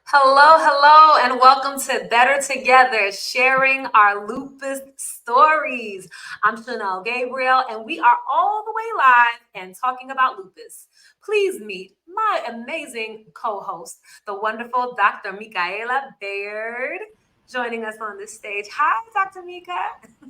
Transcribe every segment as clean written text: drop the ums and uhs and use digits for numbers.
Hello, hello, and welcome to Better Together, sharing our lupus stories. I'm Chanel Gabriel, and we are all the way live and talking about lupus. Please meet my amazing co host, the wonderful Dr. Michaela Baird, joining us on this stage. Hi, Dr. Mika.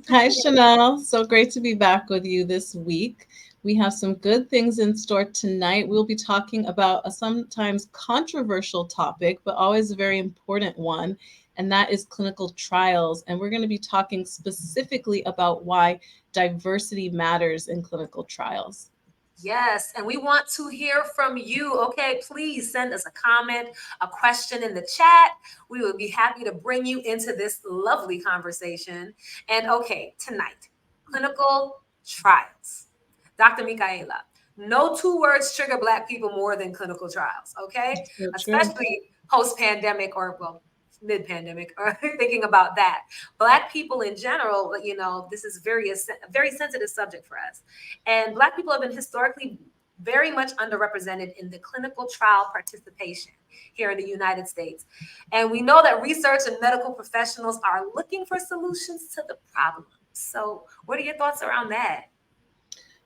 Hi, Chanel. So great to be back with you this week. We have some good things in store tonight. We'll be talking about a sometimes controversial topic, but always a very important one, and that is clinical trials. And we're going to be talking specifically about why diversity matters in clinical trials. Yes, and we want to hear from you. Okay, please send us a comment, a question in the chat. We would be happy to bring you into this lovely conversation. And okay, tonight, clinical trials. Dr. Michaela, no two words trigger Black people more than clinical trials, okay? So true. Especially post pandemic or, well, mid pandemic, or thinking about that. Black people in general, this is very sensitive subject for us. And Black people have been historically very much underrepresented in the clinical trial participation here in the United States. And we know that research and medical professionals are looking for solutions to the problem. So, what are your thoughts around that?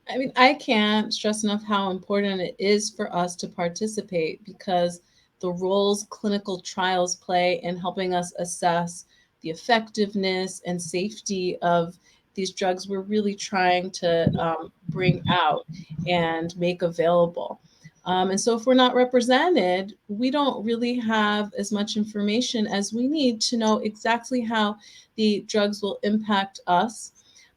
I mean, I can't stress enough how important it is for us to participate because the roles clinical trials play in helping us assess the effectiveness and safety of these drugs we're really trying to bring out and make available. And so, if we're not represented, we don't really have as much information as we need to know exactly how the drugs will impact us,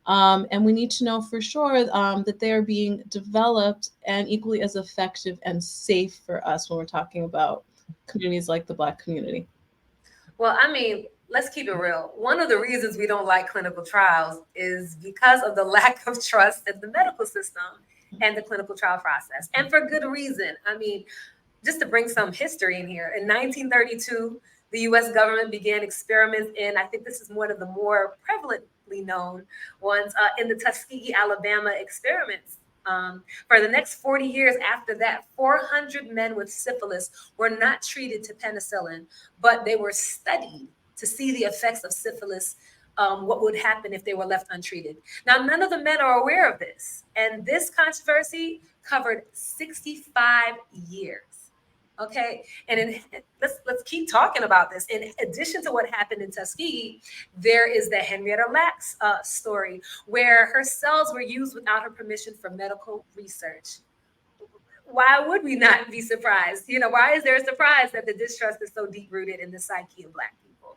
and we need to know for sure that they are being developed and equally as effective and safe for us when we're talking about communities like the Black community. Well, I mean, let's keep it real. One of the reasons we don't like clinical trials is because of the lack of trust in the medical system and the clinical trial process, and for good reason. I mean, just to bring some history in here, in 1932, the US government began experiments in, I think this is one of the more prevalently known ones, in the Tuskegee, Alabama experiments. For the next 40 years after that, 400 men with syphilis were not treated to penicillin, but they were studied to see the effects of syphilis, what would happen if they were left untreated. Now, none of the men are aware of this. And this controversy covered 65 years. Okay, and let's keep talking about this. In addition to what happened in Tuskegee, there is the Henrietta Lacks story, where her cells were used without her permission for medical research. Why would we not be surprised? Why is there a surprise that the distrust is so deep rooted in the psyche of Black people?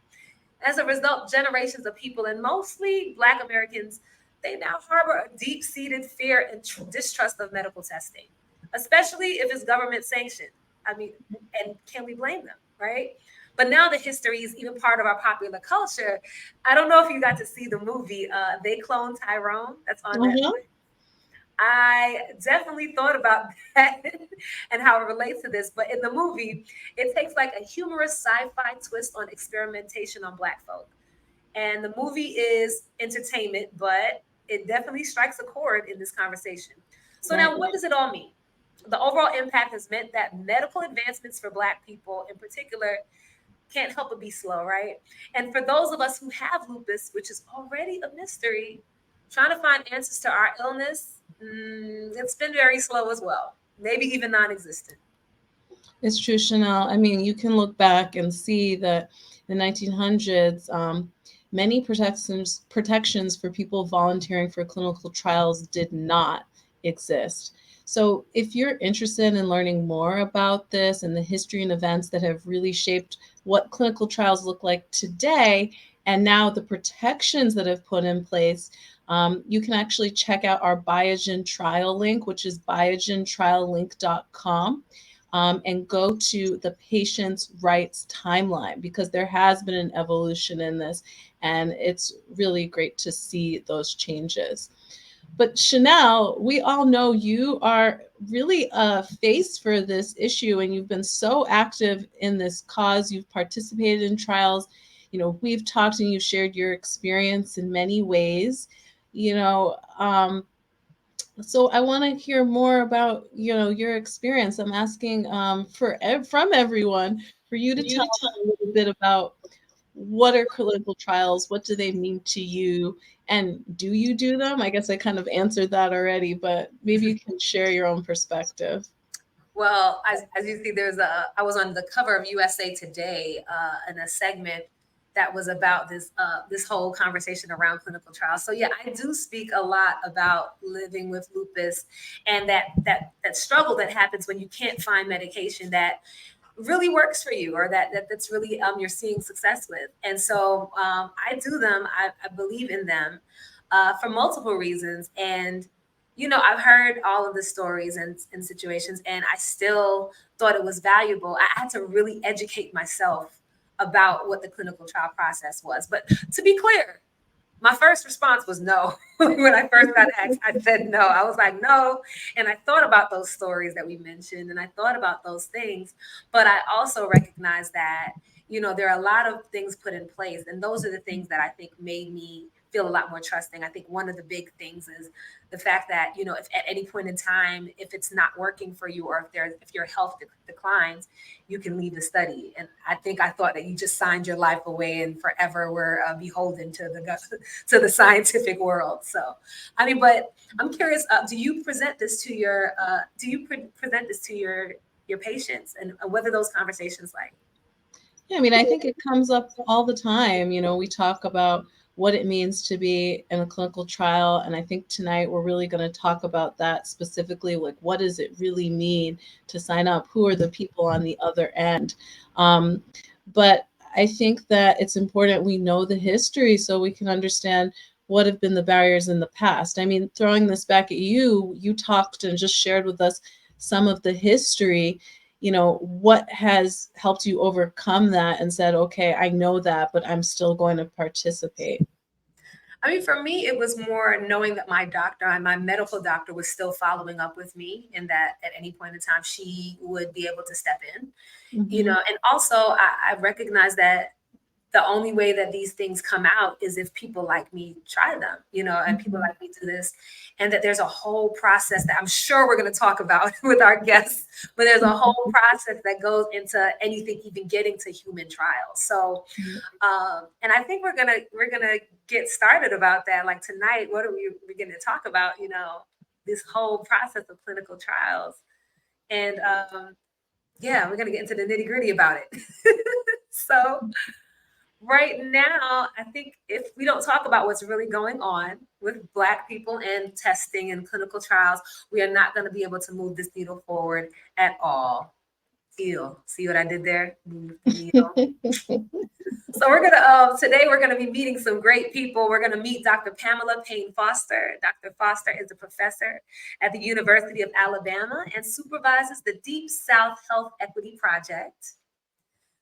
As a result, generations of people, and mostly Black Americans, they now harbor a deep seated fear and distrust of medical testing, especially if it's government sanctioned. I mean, and can we blame them, right? But now the history is even part of our popular culture. I don't know if you got to see the movie They Clone Tyrone, that's on Uh-huh. Netflix. I definitely thought about that and how it relates to this. But in the movie, it takes like a humorous sci-fi twist on experimentation on Black folk. And the movie is entertainment, but it definitely strikes a chord in this conversation. So Right. now, what does it all mean? The overall impact has meant that medical advancements for Black people in particular can't help but be slow, right? And for those of us who have lupus, which is already a mystery, trying to find answers to our illness, it's been very slow as well, maybe even non existent. It's true, Chanel. I mean, you can look back and see that in the 1900s, many protections for people volunteering for clinical trials did not exist. So, if you're interested in learning more about this and the history and events that have really shaped what clinical trials look like today, and now the protections that have put in place, you can actually check out our Biogen trial link, which is biogentriallink.com, and go to the patient's rights timeline because there has been an evolution in this, and it's really great to see those changes. But Chanel, we all know you are really a face for this issue, and you've been so active in this cause. You've participated in trials. We've talked and you've shared your experience in many ways. You know, so I want to hear more about your experience. I'm asking from everyone, for you to tell us a little bit about what are clinical trials? What do they mean to you? And do you do them? I guess I kind of answered that already, but maybe you can share your own perspective. Well, as you see, I was on the cover of USA Today in a segment that was about this whole conversation around clinical trials. So yeah, I do speak a lot about living with lupus and that struggle that happens when you can't find medication that really works for you or that's really you're seeing success with. And so I do them. I believe in them for multiple reasons. And I've heard all of the stories and situations, and I still thought it was valuable. I had to really educate myself about what the clinical trial process was. But to be clear, my first response was no. When I first got asked, I said no. I was like, no. And I thought about those stories that we mentioned, and I thought about those things. But I also recognize that, there are a lot of things put in place. And those are the things that I think made me feel a lot more trusting. I think one of the big things is the fact that, if at any point in time, if it's not working for you, or if your health declines, you can leave the study. And I thought that you just signed your life away and forever were beholden to the scientific world. So, but I'm curious. Do you present this to your patients, and what are those conversations like? Yeah, I mean, I think it comes up all the time. We talk about what it means to be in a clinical trial. And I think tonight we're really going to talk about that specifically. Like, what does it really mean to sign up? Who are the people on the other end? But I think that it's important we know the history so we can understand what have been the barriers in the past. I mean, throwing this back at you talked and just shared with us some of the history. What has helped you overcome that and said, okay, I know that, but I'm still going to participate? For me, it was more knowing that my medical doctor was still following up with me, and that at any point in time, she would be able to step in, Mm-hmm. and also I recognize that the only way that these things come out is if people like me try them, and people like me do this, and that there's a whole process that I'm sure we're going to talk about with our guests, but there's a whole process that goes into anything, even getting to human trials. So, and I think we're gonna get started about that. Like tonight, what are we going to talk about? This whole process of clinical trials, and yeah, we're gonna get into the nitty gritty about it. So right now, I think if we don't talk about what's really going on with Black people and testing and clinical trials, we are not going to be able to move this needle forward at all. See what I did there? Move the needle. So today we're gonna be meeting some great people. We're gonna meet Dr. Pamela Payne Foster. Dr. Foster is a professor at the University of Alabama and supervises the Deep South Health Equity Project.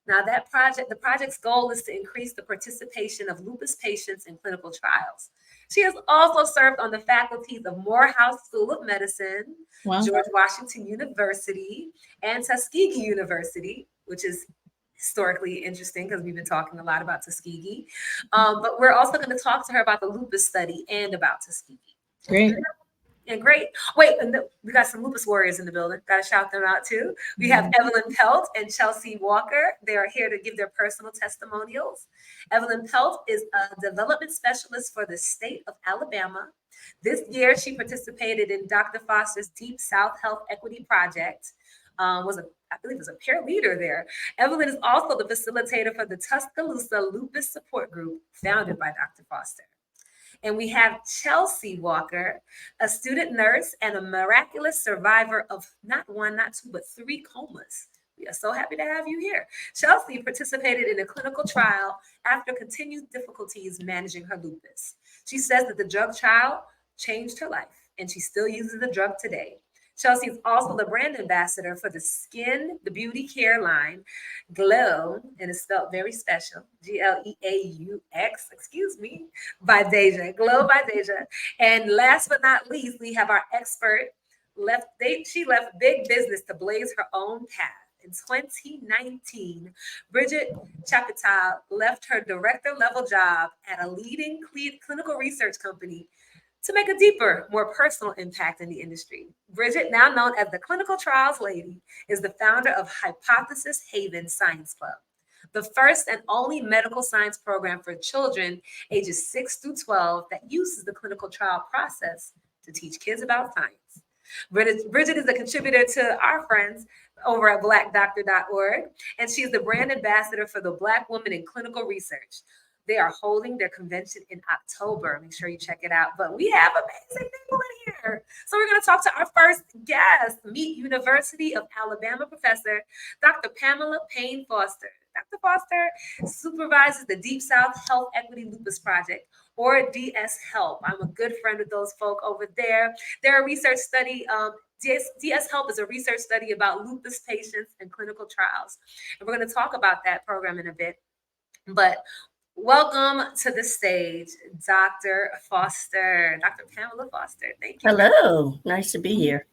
Now, the project's goal is to increase the participation of lupus patients in clinical trials. She has also served on the faculties of Morehouse School of Medicine, Wow. George Washington University, and Tuskegee University, which is historically interesting because we've been talking a lot about Tuskegee. But we're also going to talk to her about the lupus study and about Tuskegee. Great. And great. Wait, and we got some lupus warriors in the building. Got to shout them out too. We have Evelyn Pelt and Chelsea Walker. They are here to give their personal testimonials. Evelyn Pelt is a development specialist for the state of Alabama. This year, she participated in Dr. Foster's Deep South Health Equity Project. I believe was a peer leader there. Evelyn is also the facilitator for the Tuscaloosa Lupus Support Group, founded by Dr. Foster. And we have Chelsea Walker, a student nurse and a miraculous survivor of not one, not two, but 3 comas. We are so happy to have you here. Chelsea participated in a clinical trial after continued difficulties managing her lupus. She says that the drug trial changed her life, and she still uses the drug today. Chelsea is also the brand ambassador for the beauty care line, Glow, and it's spelled very special, Gleaux, excuse me, by Deja, Glow by Deja. And last but not least, we have our expert. She left big business to blaze her own path. In 2019, Bridget Chapital left her director level job at a leading clinical research company to make a deeper, more personal impact in the industry. Bridget, now known as the Clinical Trials Lady, is the founder of Hypothesis Haven Science Club, the first and only medical science program for children ages 6 through 12 that uses the clinical trial process to teach kids about science. Bridget is a contributor to our friends over at blackdoctor.org, and she's the brand ambassador for the Black Woman in Clinical Research. They are holding their convention in October. Make sure you check it out. But we have amazing people in here. So we're going to talk to our first guest, Meet University of Alabama professor, Dr. Pamela Payne Foster. Dr. Foster supervises the Deep South Health Equity Lupus Project, or DS Help. I'm a good friend with those folk over there. They're a research study. DS Help is a research study about lupus patients and clinical trials. And we're going to talk about that program in a bit. But welcome to the stage, Dr. Foster, Dr. Pamela Foster. Thank you. Hello, nice to be here.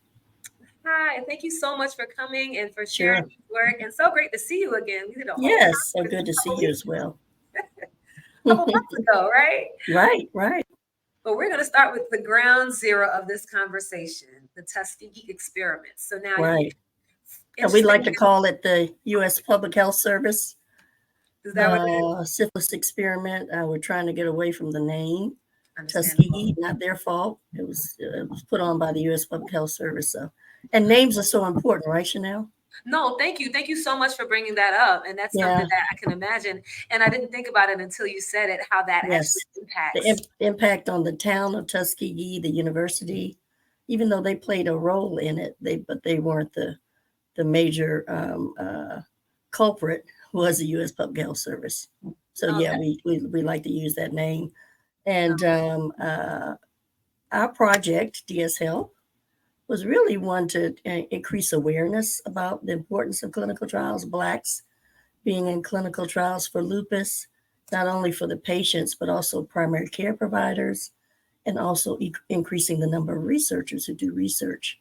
Hi, and thank you so much for coming and for sharing your work. And so great to see you again. We did a whole Yes, so good to see you as well. A couple months ago, right? Right. But we're going to start with the ground zero of this conversation, the Tuskegee experiment. So now, right. And we like to call it the U.S. Public Health Service. Is that what it is? Syphilis experiment. We're trying to get away from the name. Tuskegee, not their fault. It was put on by the U.S. Public Health Service. So, and names are so important, right, Chanel? No, thank you. Thank you so much for bringing that up. And that's something that I can imagine. And I didn't think about it until you said it, how that actually impacts. The impact on the town of Tuskegee, the university, even though they played a role in it, but they weren't the major culprit was the U.S. Public Health Service. So we like to use that name. And our project, DS Help, was really one to increase awareness about the importance of clinical trials, Blacks being in clinical trials for lupus, not only for the patients, but also primary care providers, and also increasing the number of researchers who do research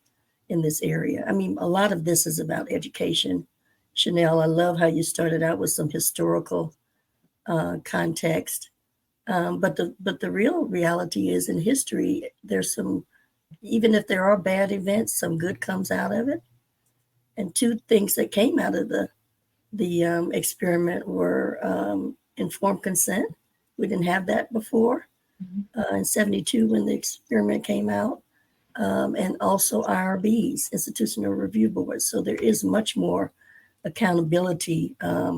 in this area. I mean, a lot of this is about education. Chanel, I love how you started out with some historical context. But the real reality is in history, there's some, even if there are bad events, some good comes out of it. And two things that came out of the experiment were informed consent. We didn't have that before in 72 when the experiment came out, and also IRBs, Institutional Review Boards. So there is much more accountability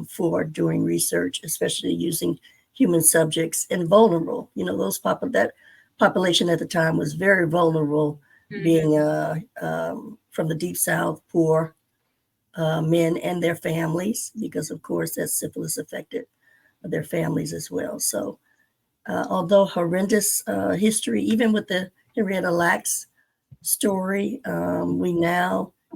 for doing research, especially using human subjects and vulnerable. You know, that population at the time was very vulnerable, being from the Deep South, poor men and their families, because of course that syphilis affected their families as well. So although horrendous history, even with the Henrietta Lacks story,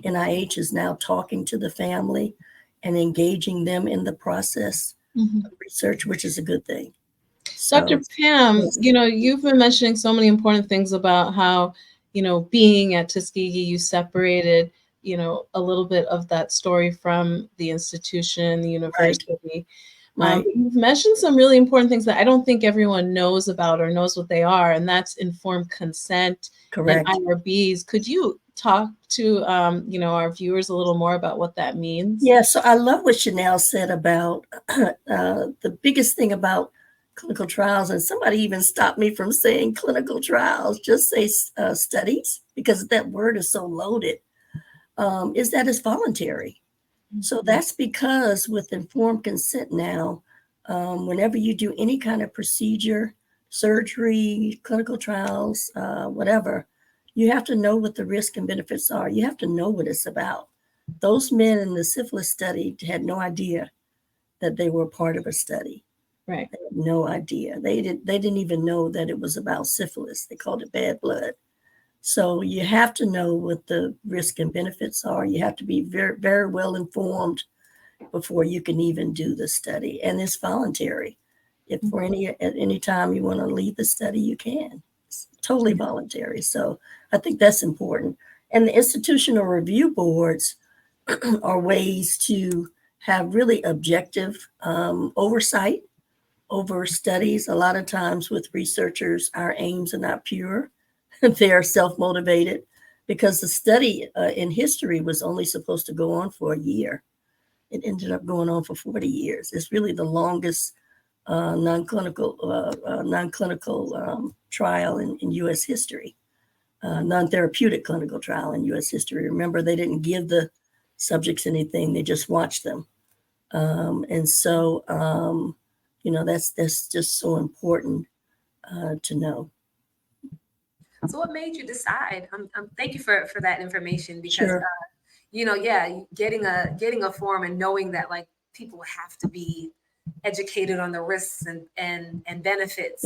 NIH is now talking to the family and engaging them in the process of research, which is a good thing. So, Dr. Pam, you've been mentioning so many important things about how, being at Tuskegee, you separated, a little bit of that story from the institution, the university. Right. You've mentioned some really important things that I don't think everyone knows about or knows what they are, and that's informed consent. Correct. And IRBs. Could you talk to our viewers a little more about what that means? Yeah, so I love what Chanel said about the biggest thing about clinical trials, and somebody even stopped me from saying clinical trials, just say studies, because that word is so loaded, is that it's voluntary. So that's because with informed consent now, whenever you do any kind of procedure, surgery, clinical trials, whatever, you have to know what the risks and benefits are. You have to know what it's about. Those men in the syphilis study had no idea that they were part of a study. Right. They had no idea. They didn't even know that it was about syphilis. They called it bad blood. So you have to know what the risks and benefits are. You have to be very, very well informed before you can even do the study. And it's voluntary. If at any time you want to leave the study, you can. It's totally voluntary. So I think that's important. And the institutional review boards are ways to have really objective oversight over studies. A lot of times with researchers, our aims are not pure. they're self-motivated, because the study in history was only supposed to go on for a year. It ended up going on for 40 years. It's really the longest non-clinical trial in U.S. history, non-therapeutic clinical trial in U.S. history. Remember, they didn't give the subjects anything; they just watched them, and so that's just so important to know. So what made you decide? Thank you for that information, because Sure. getting a form and knowing that like people have to be educated on the risks and benefits,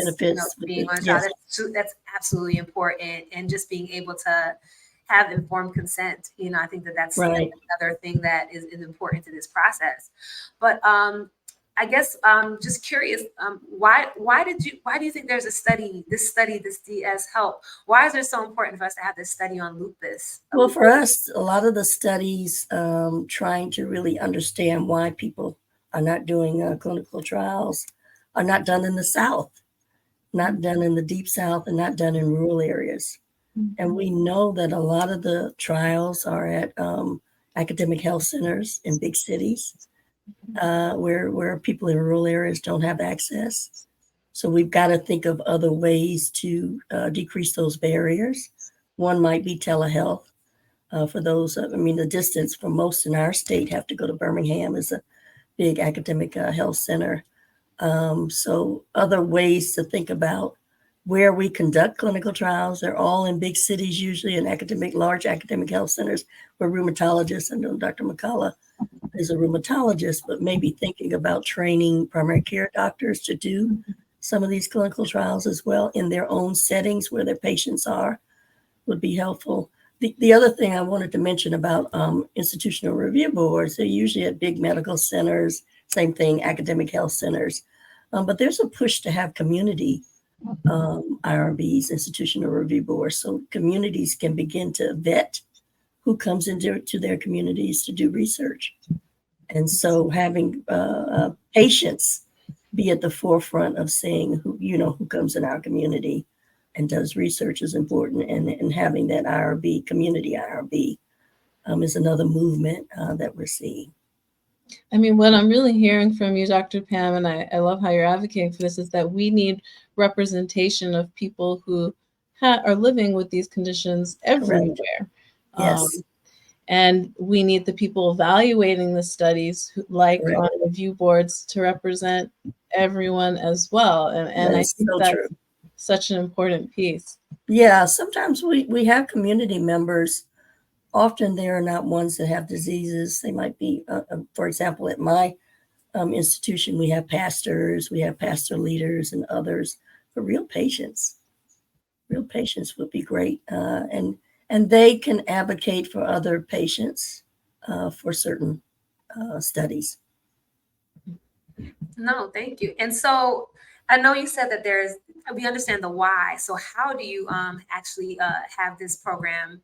being on a trial. Yes. That's absolutely important, and just being able to have informed consent. I think that's Right. another thing that is important to this process. But I guess just curious, why do you think there's this DS help? Why is it so important for us to have this study on lupus? Well, for us, a lot of the studies trying to really understand why people are not doing clinical trials are not done in the South, not done in the Deep South, and not done in rural areas. Mhm. And we know that a lot of the trials are at academic health centers in big cities, where people in rural areas don't have access. So we've got to think of other ways to decrease those barriers. One might be telehealth. For those, the distance for most in our state have to go to Birmingham is a big academic health center. So other ways to think about where we conduct clinical trials, they're all in big cities, usually in large academic health centers where rheumatologists, I know Dr. McCullough is a rheumatologist, but maybe thinking about training primary care doctors to do some of these clinical trials as well in their own settings where their patients are would be helpful. The other thing I wanted to mention about institutional review boards, they're usually at big medical centers, same thing, academic health centers. But there's a push to have community IRBs, institutional review boards, so communities can begin to vet who comes into their communities to do research. And so having patients be at the forefront of saying who comes in our community and does research is important, and having that IRB, community IRB, is another movement that we're seeing. I mean, what I'm really hearing from you, Dr. Pam, and I love how you're advocating for this, is that we need representation of people who are living with these conditions everywhere. Yes. And we need the people evaluating the studies, like Correct. on review boards, to represent everyone as well. And I think so that's true. Such an important piece. Yeah, sometimes we have community members. Often they are not ones that have diseases. They might be, for example, at my institution, we have pastors, we have pastor leaders and others, but real patients would be great. And they can advocate for other patients for certain studies. No, thank you. And so I know you said that we understand the why. So how do you actually have this program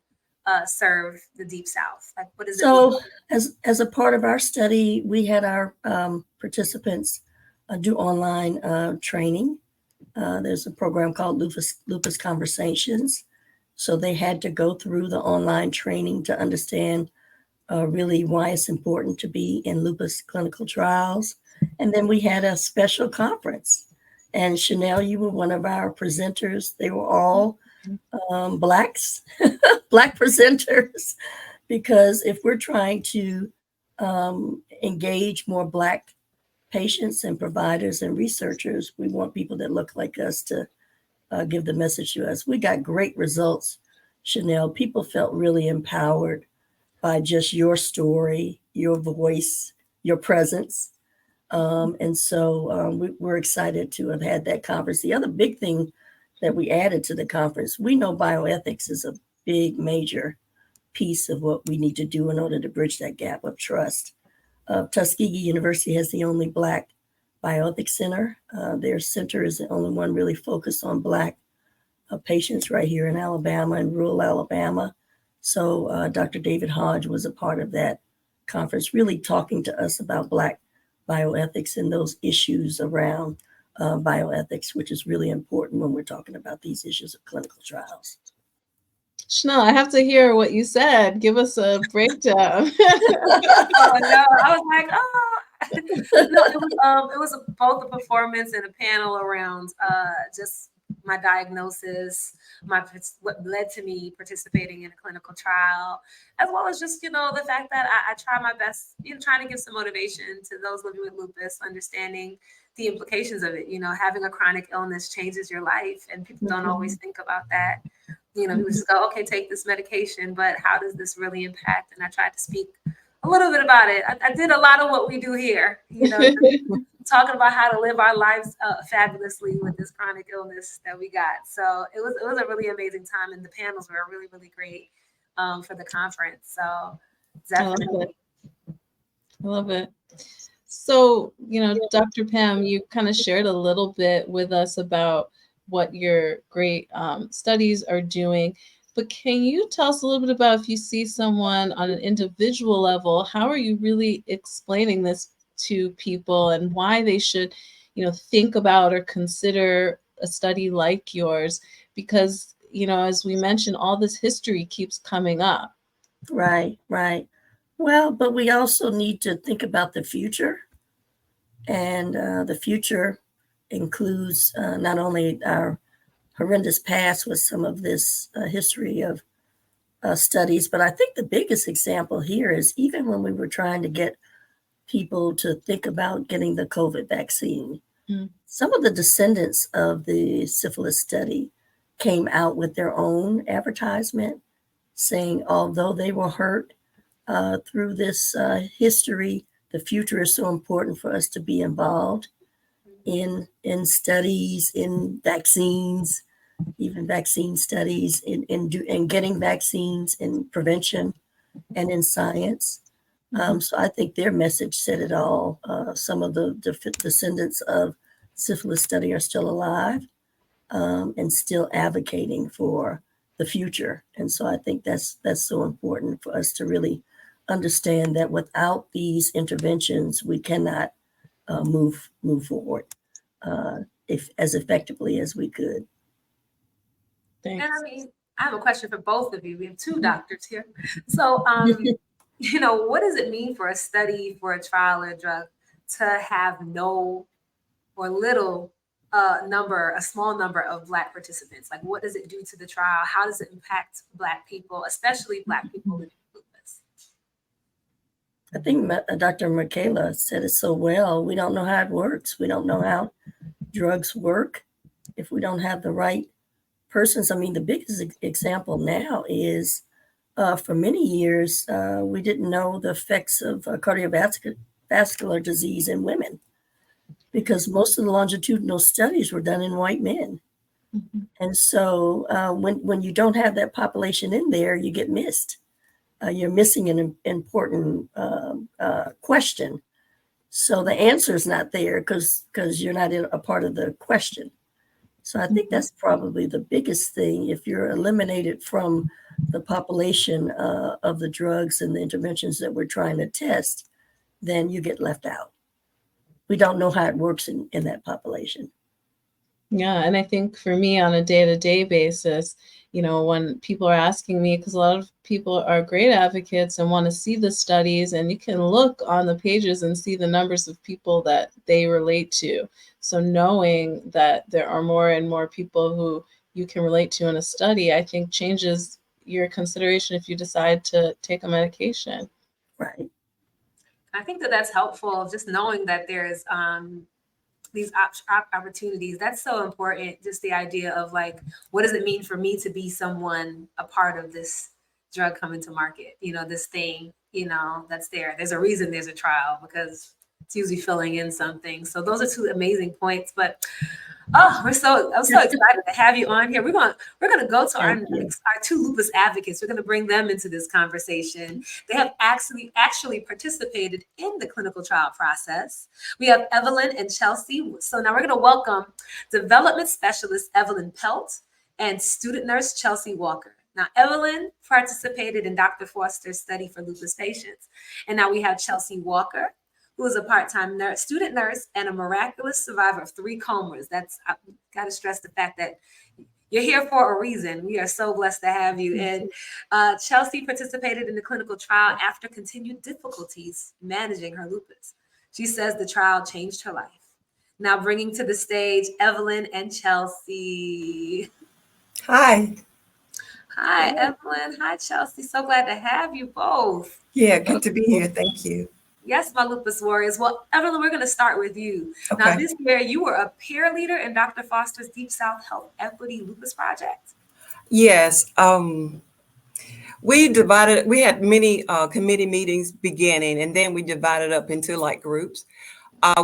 serve the Deep South? Like, what is it? So as a part of our study, we had our participants do online training. There's a program called Lupus Conversations. So they had to go through the online training to understand really why it's important to be in lupus clinical trials. And then we had a special conference. And Chanel, you were one of our presenters. They were all Blacks, Black presenters, because if we're trying to engage more Black patients and providers and researchers, we want people that look like us to give the message to us. We got great results, Chanel. People felt really empowered by just your story, your voice, your presence. And so we're excited to have had that conference. The other big thing that we added to the conference, we know bioethics is a big, major piece of what we need to do in order to bridge that gap of trust. Tuskegee University has the only Black bioethics center. Their center is the only one really focused on Black patients right here in Alabama, in rural Alabama. So Dr. David Hodge was a part of that conference, really talking to us about Black bioethics and those issues around bioethics, which is really important when we're talking about these issues of clinical trials. Chanel, I have to hear what you said. Give us a breakdown. Oh no, I was like, oh no, it was both a performance and a panel around just my diagnosis, what led to me participating in a clinical trial, as well as just the fact that I try my best, trying to give some motivation to those living with lupus, understanding the implications of it. Having a chronic illness changes your life, and people don't always think about that. People just go, okay, take this medication, but how does this really impact? And I tried to speak a little bit about it. I did a lot of what we do here, talking about how to live our lives fabulously with this chronic illness that we got. So it was a really amazing time, and the panels were really, really great for the conference. So definitely. I love it. So, Dr. Pam, you kind of shared a little bit with us about what your great studies are doing. But can you tell us a little bit about, if you see someone on an individual level, how are you really explaining this to people, and why they should, think about or consider a study like yours? Because, as we mentioned, all this history keeps coming up. Right. Well, but we also need to think about the future. And the future includes not only our horrendous past with some of this history of studies, but I think the biggest example here is even when we were trying to get people to think about getting the COVID vaccine, some of the descendants of the syphilis study came out with their own advertisement saying, although they were hurt through this history, the future is so important for us to be involved in studies, in vaccines, even vaccine studies, in getting vaccines, in prevention, and in science. So I think their message said it all. Some of the descendants of syphilis study are still alive and still advocating for the future. And so I think that's so important for us to really understand that without these interventions, we cannot move forward as effectively as we could. Thanks. And I have a question for both of you. We have two doctors here. So, what does it mean for a study, for a trial or a drug to have no or little a small number of Black participants? Like, what does it do to the trial? How does it impact Black people, especially Black people living with lupus? I think Dr. Michaela said it so well. We don't know how it works. We don't know how drugs work if we don't have the right persons. I mean, the biggest example now is for many years, we didn't know the effects of cardiovascular disease in women because most of the longitudinal studies were done in white men. And so when you don't have that population in there, you get missed. You're missing an important question. So the answer is not there because you're not a part of the question. So I think that's probably the biggest thing. If you're eliminated from the population of the drugs and the interventions that we're trying to test, then you get left out. We don't know how it works in that population. Yeah, and I think for me on a day-to-day basis, when people are asking me, because a lot of people are great advocates and want to see the studies, and you can look on the pages and see the numbers of people that they relate to. So knowing that there are more and more people who you can relate to in a study, I think changes your consideration if you decide to take a medication. Right. I think that's helpful, just knowing that there's these opportunities. That's so important. Just the idea of like, what does it mean for me to be someone a part of this drug coming to market? This thing, that's there. There's a reason there's a trial because it's usually filling in something. So those are two amazing points. But I'm so excited to have you on here. We're gonna go to our two lupus advocates. We're gonna bring them into this conversation. They have actually participated in the clinical trial process. We have Evelyn and Chelsea. So now we're gonna welcome development specialist Evelyn Pelt and student nurse Chelsea Walker. Now, Evelyn participated in Dr. Foster's study for lupus patients. And now we have Chelsea Walker, who is a part-time student nurse and a miraculous survivor of 3 comas. I've got to stress the fact that You're here for a reason. We are so blessed to have you. And Chelsea participated in the clinical trial after continued difficulties managing her lupus. She says the trial changed her life. Now bringing to the stage Evelyn and Chelsea. Hi. Hi, Evelyn. Hi, Chelsea. So glad to have you both. Yeah, good to be here. Thank you. Yes, my lupus warriors. Well, Evelyn, we're going to start with you. Okay. Now, this year you were a peer leader in Dr. Foster's Deep South Health Equity Lupus Project. Yes. We had many committee meetings beginning, and then we divided up into like groups.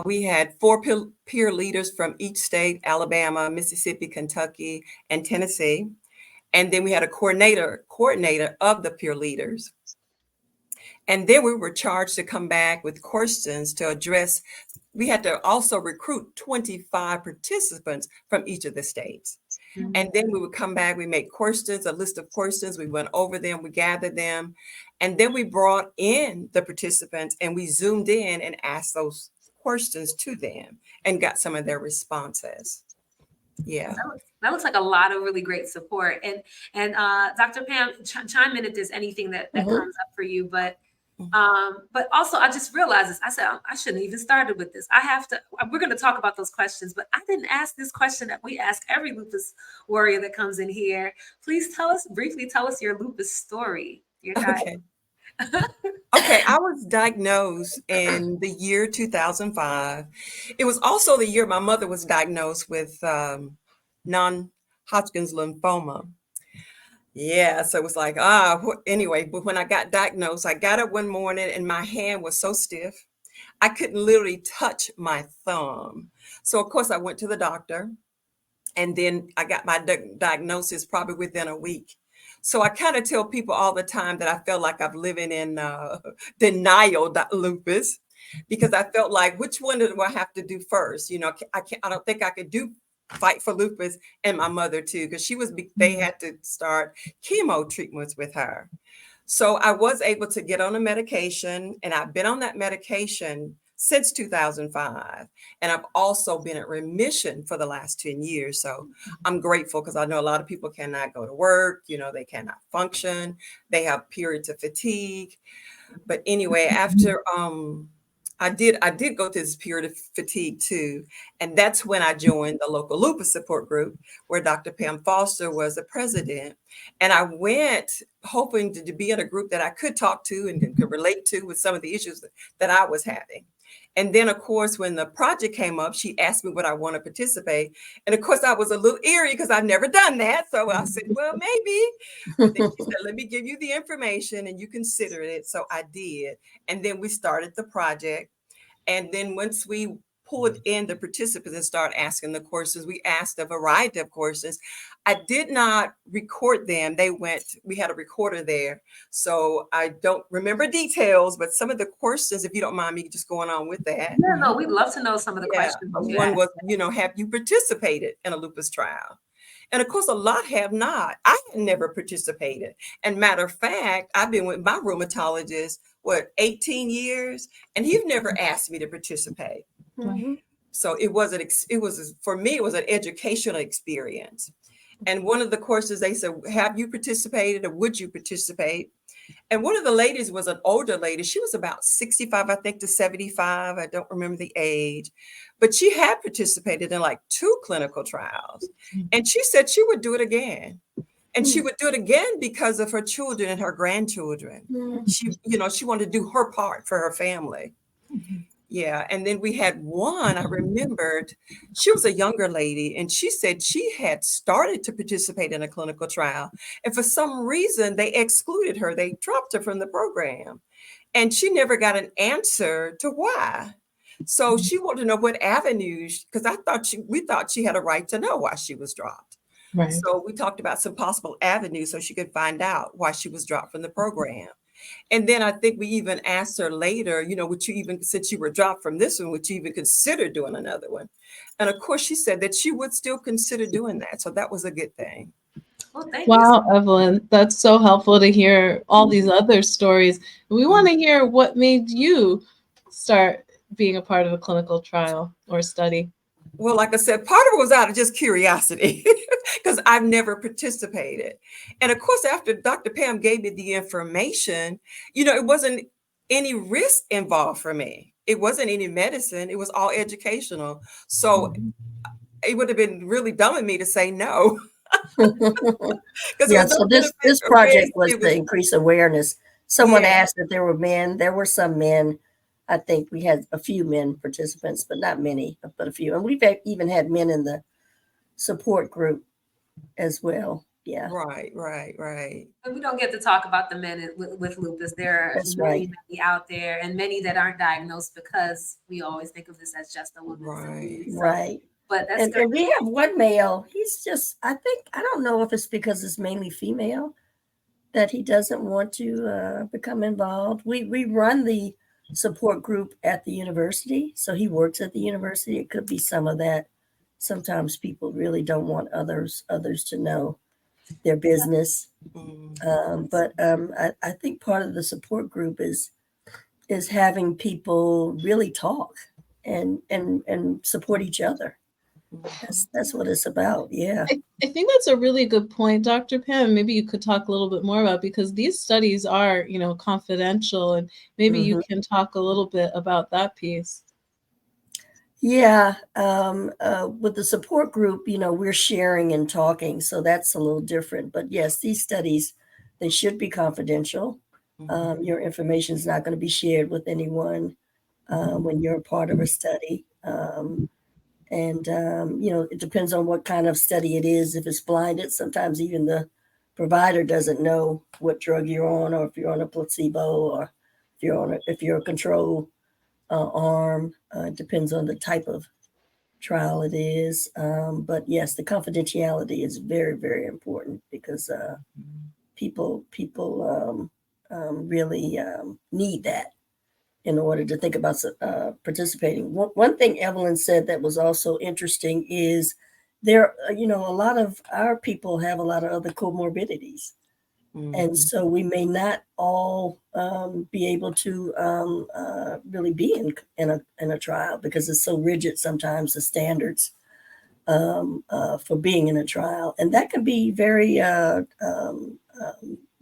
We had 4 peer leaders from each state: Alabama, Mississippi, Kentucky, and Tennessee. And then we had a coordinator of the peer leaders. And then we were charged to come back with questions to address. We had to also recruit 25 participants from each of the states. Mm-hmm. And then we would come back, we made questions, a list of questions, we went over them, we gathered them, and then we brought in the participants and we zoomed in and asked those questions to them and got some of their responses. Yeah. That looks like a lot of really great support. And Dr. Pam, chime in if there's anything that comes up for you. But also I just realized this. I said I shouldn't even started with this. We're going to talk about those questions, but I didn't ask this question that we ask every lupus warrior that comes in here. Please briefly tell us your lupus story. Okay. Okay, I was diagnosed in the year 2005. It was also the year my mother was diagnosed with non-Hodgkin's lymphoma. Yeah, so it was like, anyway, but when I got diagnosed, I got up one morning and my hand was so stiff, I couldn't literally touch my thumb. So of course I went to the doctor, and then I got my diagnosis probably within a week. So I kind of tell people all the time that I felt like I'm living in denial lupus, because I felt like, which one do I have to do first? You know, I don't think I could fight for lupus and my mother too, because they had to start chemo treatments with her. So I was able to get on a medication, and I've been on that medication since 2005. And I've also been in remission for the last 10 years. So I'm grateful, because I know a lot of people cannot go to work, they cannot function. They have periods of fatigue. But anyway, after I did go through this period of fatigue too. And that's when I joined the local lupus support group, where Dr. Pam Foster was the president. And I went hoping to be in a group that I could talk to and could relate to with some of the issues that I was having. And then, of course, when the project came up, she asked me would I want to participate. And of course, I was a little eerie because I've never done that. So I said, well, maybe. But then she said, let me give you the information and you consider it. So I did. And then we started the project. And then once we pulled in the participants and started asking the questions, we asked a variety of questions. I did not record them. We had a recorder there. So I don't remember details, but some of the questions, if you don't mind me just going on with that. Yeah, no, we'd love to know some of the questions. One was, have you participated in a lupus trial? And of course, a lot have not. I had never participated. And matter of fact, I've been with my rheumatologist, 18 years, and he's never asked me to participate. Mm-hmm. So for me, it was an educational experience. And one of the courses, they said, have you participated or would you participate? And one of the ladies was an older lady. She was about 65, I think, to 75. I don't remember the age, but she had participated in like 2 clinical trials. And she said she would do it again. And she would do it again because of her children and her grandchildren. She wanted to do her part for her family. Yeah. And then we had one, I remembered, she was a younger lady, and she said she had started to participate in a clinical trial. And for some reason, they excluded her. They dropped her from the program. And she never got an answer to why. So she wanted to know what avenues, because we thought she had a right to know why she was dropped. Right. So we talked about some possible avenues so she could find out why she was dropped from the program. And then I think we even asked her later, would you even, since you were dropped from this one, would you even consider doing another one? And of course, she said that she would still consider doing that. So that was a good thing. Well, thank wow, you. Evelyn, that's so helpful to hear all these other stories. We want to hear what made you start being a part of a clinical trial or study. Well, like I said, part of it was out of just curiosity, because I've never participated. And of course, after Dr. Pam gave me the information, it wasn't any risk involved for me. It wasn't any medicine. It was all educational. So it would have been really dumb of me to say no, because it Yeah, was so no this benefit or risk. project was It to was, increase awareness. Someone yeah, asked if there were men. There were some men. I think we had a few men participants, but not many, but a few. And even had men in the support group as well. Yeah, right, right, right, And we don't get to talk about the men with lupus. There are that's right. many out there, and many that aren't diagnosed because we always think of this as just a women's right. disease. So, Right. but that's And we have one male. He's just, I don't know if it's because it's mainly female that he doesn't want to become involved. We run the support group at the university, so he works at the university. It could be some of that. Sometimes people really don't want others to know their business. But I think part of the support group is having people really talk and support each other. That's what it's about. Yeah. I think that's a really good point, Dr. Pam. Maybe you could talk a little bit more about, because these studies are, confidential, and maybe you can talk a little bit about that piece. Yeah. With the support group, we're sharing and talking, so that's a little different. But yes, these studies, they should be confidential. Your information is not going to be shared with anyone when you're a part of a study. And it depends on what kind of study it is. If it's blinded, sometimes even the provider doesn't know what drug you're on, or if you're on a placebo, or if you're a control arm. It depends on the type of trial it is. But yes, the confidentiality is very, very important, because people really need that in order to think about participating. One thing Evelyn said that was also interesting is there, a lot of our people have a lot of other comorbidities. And so we may not all be able to really be in a trial, because it's so rigid sometimes, the standards for being in a trial. And that can be very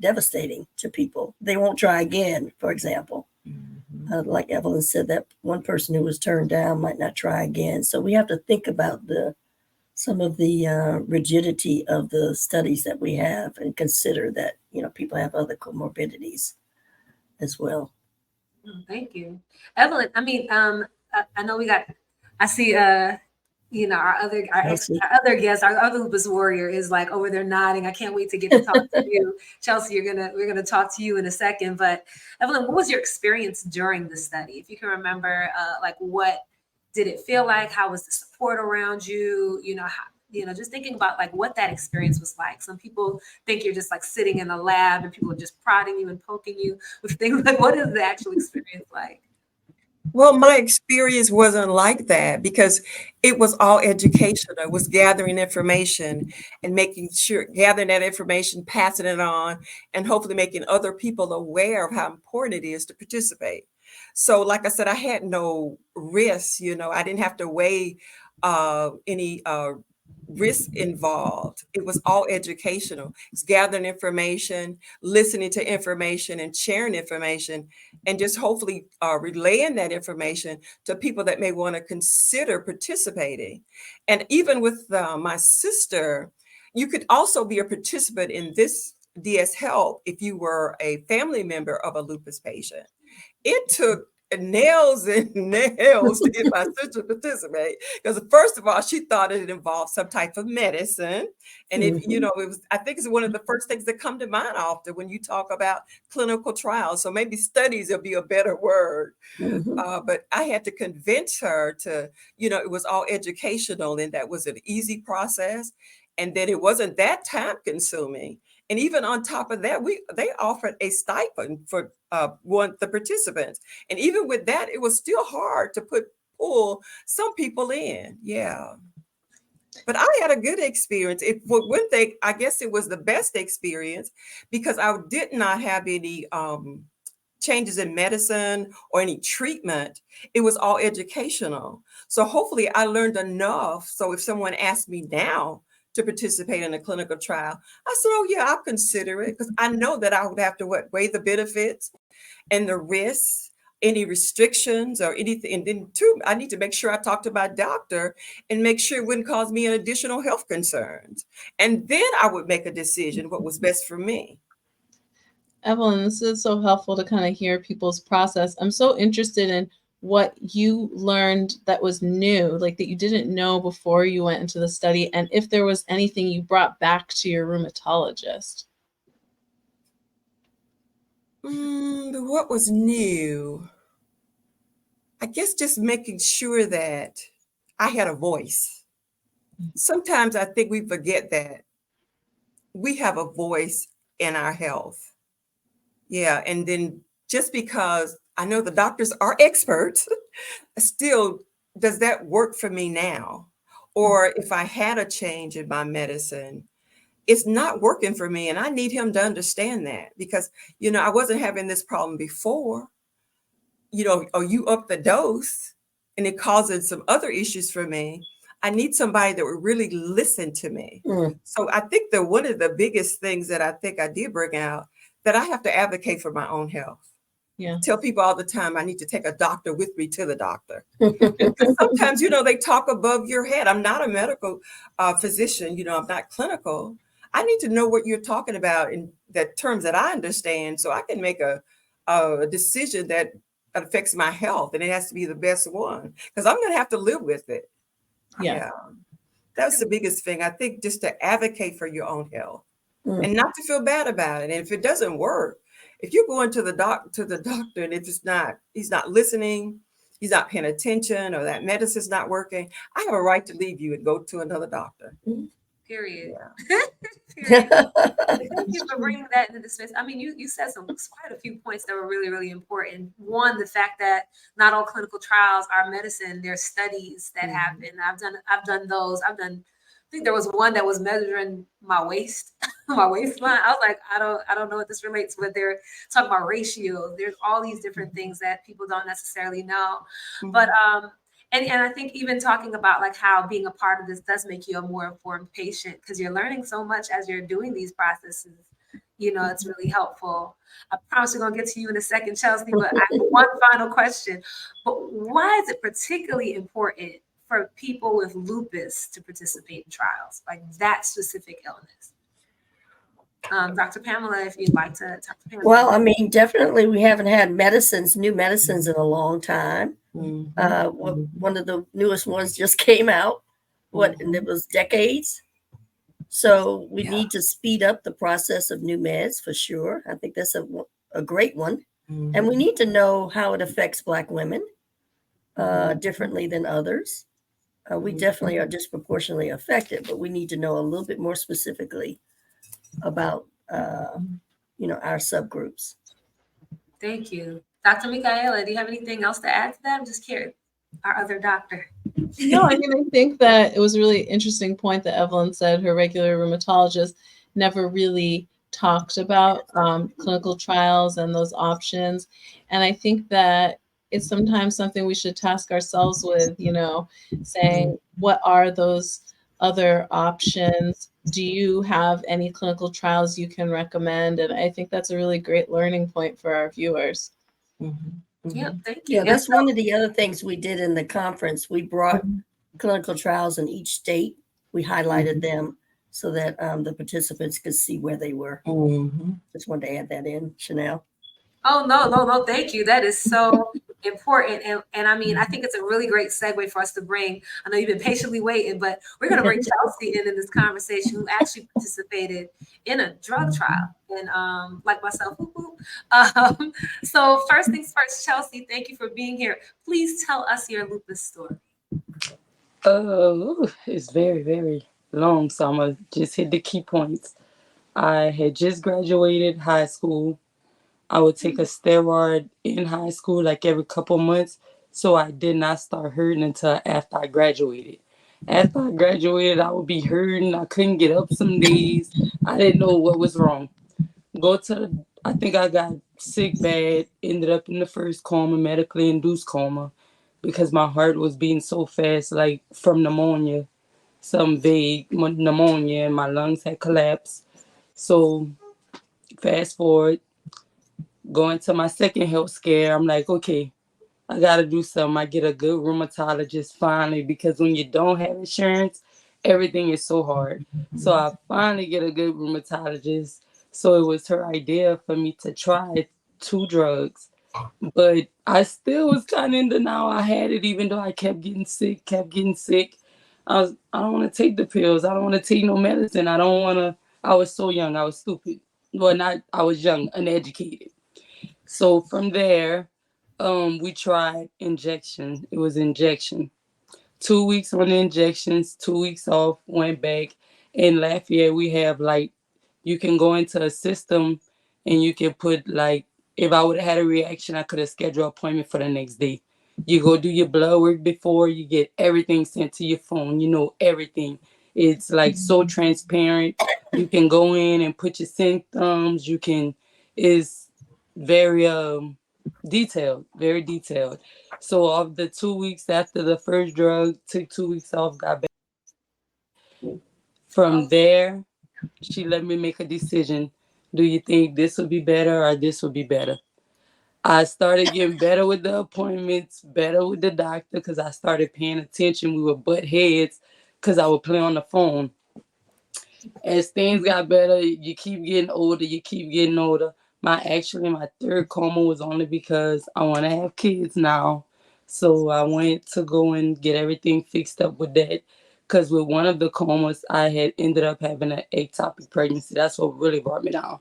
devastating to people. They won't try again, for example. Like Evelyn said, that one person who was turned down might not try again. So we have to think about some of the rigidity of the studies that we have, and consider that people have other comorbidities as well. Thank you, Evelyn. I mean, I know I see our other guest, our other lupus warrior is like over there nodding. I can't wait to get to talk to you. Chelsea, we're gonna talk to you in a second. But Evelyn, what was your experience during the study? If you can remember, like, what did it feel like? How was the support around you? Just thinking about like what that experience was like. Some people think you're just like sitting in a lab and people are just prodding you and poking you with things. Like, what is the actual experience like? Well, my experience wasn't like that, because it was all educational. It was gathering information and gathering that information, passing it on, and hopefully making other people aware of how important it is to participate. So, like I said, I had no risk. I didn't have to weigh any risk involved. It was all educational. It's gathering information, listening to information, and sharing information, and just hopefully relaying that information to people that may want to consider participating. And even with my sister, you could also be a participant in this DS Help if you were a family member of a lupus patient. It took nails and nails to get my sister to participate, because first of all, she thought it involved some type of medicine. And it was, I think it's one of the first things that come to mind often when you talk about clinical trials. So maybe studies will be a better word. But I had to convince her to, it was all educational, and that was an easy process, and that it wasn't that time consuming. And even on top of that, they offered a stipend for the participants. And even with that, it was still hard to pull some people in. Yeah. But I had a good experience. One thing, I guess it was the best experience, because I did not have any changes in medicine or any treatment. It was all educational. So hopefully I learned enough. So if someone asked me now to participate in a clinical trial. I said, oh yeah, I'll consider it, because I know that I would have to weigh the benefits and the risks, any restrictions or anything. And then two, I need to make sure I talk to my doctor and make sure it wouldn't cause me an additional health concerns. And then I would make a decision what was best for me. Evelyn, this is so helpful to kind of hear people's process. I'm so interested in what you learned that was new, like that you didn't know before you went into the study, and if there was anything you brought back to your rheumatologist. What was new? I guess just making sure that I had a voice. Sometimes I think we forget that we have a voice in our health. Yeah, and then just because I know the doctors are experts, still, does that work for me now? Or if I had a change in my medicine, it's not working for me, and I need him to understand that, because, I wasn't having this problem before, or you up the dose and it causes some other issues for me. I need somebody that would really listen to me. So I think that one of the biggest things that I think I did bring out, that I have to advocate for my own health. Yeah. Tell people all the time, I need to take a doctor with me to the doctor. Because sometimes, they talk above your head. I'm not a medical physician, I'm not clinical. I need to know what you're talking about in the terms that I understand, so I can make a decision that affects my health, and it has to be the best one, because I'm going to have to live with it. Yeah. That's the biggest thing. I think, just to advocate for your own health and not to feel bad about it. And if it doesn't work, if you're going to the doctor and he's not listening, he's not paying attention, or that medicine's not working, I have a right to leave you and go to another doctor. Period. Yeah. Period. Thank you for bringing that into the space. I mean, you said quite a few points that were really, really important. One, the fact that not all clinical trials are medicine. There's studies that happen. I've done those. I think there was one that was measuring my waist, my waistline. I was like, I don't know what this relates, but they're talking about ratios. There's all these different things that people don't necessarily know. But and I think even talking about like how being a part of this does make you a more informed patient, because you're learning so much as you're doing these processes. It's really helpful. I promise we're going to get to you in a second, Chelsea, but I have one final question. But why is it particularly important for people with lupus to participate in trials, like that specific illness? Dr. Pamela, if you'd like to talk to Pamela. Well, I mean, definitely we haven't had new medicines in a long time. One of the newest ones just came out, and it was decades. So we need to speed up the process of new meds for sure. I think that's a great one. And we need to know how it affects Black women differently than others. We definitely are disproportionately affected, but we need to know a little bit more specifically about, our subgroups. Thank you. Dr. Michaela, do you have anything else to add to that? I'm just curious. Our other doctor. No, I mean, I think that it was a really interesting point that Evelyn said her regular rheumatologist never really talked about clinical trials and those options. And I think that it's sometimes something we should task ourselves with, saying, what are those other options? Do you have any clinical trials you can recommend? And I think that's a really great learning point for our viewers. Yeah, thank you. Yeah, that's one of the other things we did in the conference. We brought clinical trials in each state. We highlighted them so that the participants could see where they were. Just wanted to add that in, Chanel. Oh, no, thank you. That is so important. And I mean, I think it's a really great segue for us to bring. I know you've been patiently waiting, but we're going to bring Chelsea in this conversation, who actually participated in a drug trial. And like myself, so first things first, Chelsea, thank you for being here. Please tell us your lupus story. It's very, very long, so I'm going to just hit the key points. I had just graduated high school. I would take a steroid in high school like every couple months, so I did not start hurting until after I graduated. After I graduated, I would be hurting. I couldn't get up some days. I didn't know what was wrong. I think I got sick bad, ended up in the first coma, medically induced coma, because my heart was beating so fast, like from pneumonia. some vague pneumonia and my lungs had collapsed. So fast forward, going to my second health scare, I'm like, okay, I gotta do something. I get a good rheumatologist finally because when you don't have insurance, everything is so hard. So I finally get a good rheumatologist. So it was her idea for me to try 2 drugs. But I still was kind of in denial. I had it even though I kept getting sick, kept getting sick. I don't want to take the pills. I don't want to take no medicine. I don't want to. I was so young. I was stupid. Well, not, I was young, uneducated. So from there, we tried injection. It was injection. 2 weeks on the injections, 2 weeks off, went back. In Lafayette, we have like, you can go into a system and you can put like, if I would have had a reaction, I could have scheduled an appointment for the next day. You go do your blood work before, you get everything sent to your phone. You know everything. It's like so transparent. You can go in and put your symptoms. You can, it's very detailed, very detailed. So of the 2 weeks after the first drug, took 2 weeks off, got back. From there, she let me make a decision. Do you think this would be better or this would be better? I started getting better with the appointments, better with the doctor because I started paying attention. We would butt heads because I would play on the phone. As things got better, you keep getting older, you keep getting older. My third coma was only because I want to have kids now. So I went to go and get everything fixed up with that. Because with one of the comas, I had ended up having an ectopic pregnancy. That's what really brought me down.